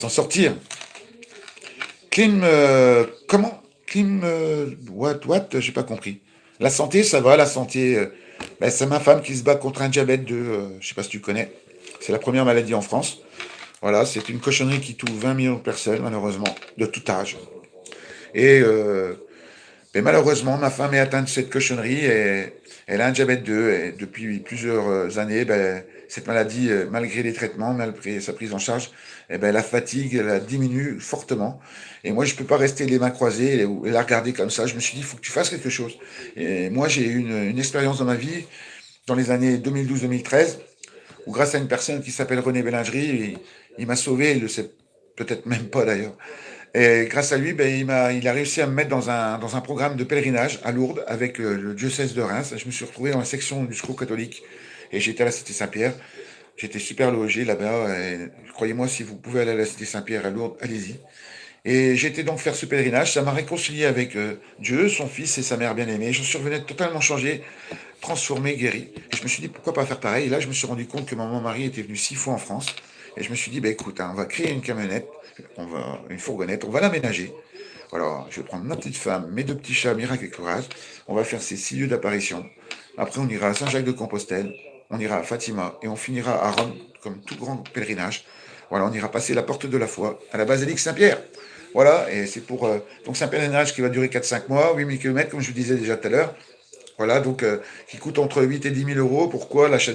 S'en sortir. Comment? What? J'ai pas compris. La santé, ça va, la santé. Ben, c'est ma femme qui se bat contre un diabète je sais pas si tu connais. C'est la première maladie en France. Voilà, c'est une cochonnerie qui touche 20 millions de personnes, malheureusement, de tout âge. Et mais malheureusement, ma femme est atteinte de cette cochonnerie et elle a un diabète 2. Et depuis plusieurs années, ben, cette maladie, malgré les traitements, malgré sa prise en charge, eh ben, la fatigue, elle diminue fortement. Et moi, je peux pas rester les mains croisées et la regarder comme ça. Je me suis dit, il faut que tu fasses quelque chose. Et moi, j'ai eu une expérience dans ma vie, dans les années 2012-2013, où grâce à une personne qui s'appelle René Bellingerie, il m'a sauvé, il le sait peut-être même pas d'ailleurs. Et grâce à lui, ben, il a réussi à me mettre dans un programme de pèlerinage à Lourdes avec le diocèse de Reims. Je me suis retrouvé dans la section du Secours catholique et j'étais à la Cité Saint-Pierre. J'étais super logé là-bas. Et croyez-moi, si vous pouvez aller à la Cité Saint-Pierre à Lourdes, allez-y. Et j'étais donc faire ce pèlerinage. Ça m'a réconcilié avec Dieu, son Fils et sa mère bien-aimée. Je suis revenu totalement changé, transformé, guéri. Et je me suis dit, pourquoi pas faire pareil? Et là, je me suis rendu compte que mon mari était venu 6 fois en France. Et je me suis dit, bah, écoute, hein, on va créer une camionnette, une fourgonnette, on va l'aménager. Voilà, je vais prendre ma petite femme, mes deux petits chats, Miracle et Courage. On va faire ces 6 lieux d'apparition. Après, on ira à Saint-Jacques-de-Compostelle, on ira à Fatima et on finira à Rome, comme tout grand pèlerinage. Voilà, on ira passer la porte de la foi à la basilique Saint-Pierre. Voilà, et c'est pour donc c'est un pèlerinage qui va durer 4-5 mois, 8 000 km, comme je vous disais déjà tout à l'heure. Voilà, donc qui coûte entre 8 et 10 000 euros. Pourquoi l'achat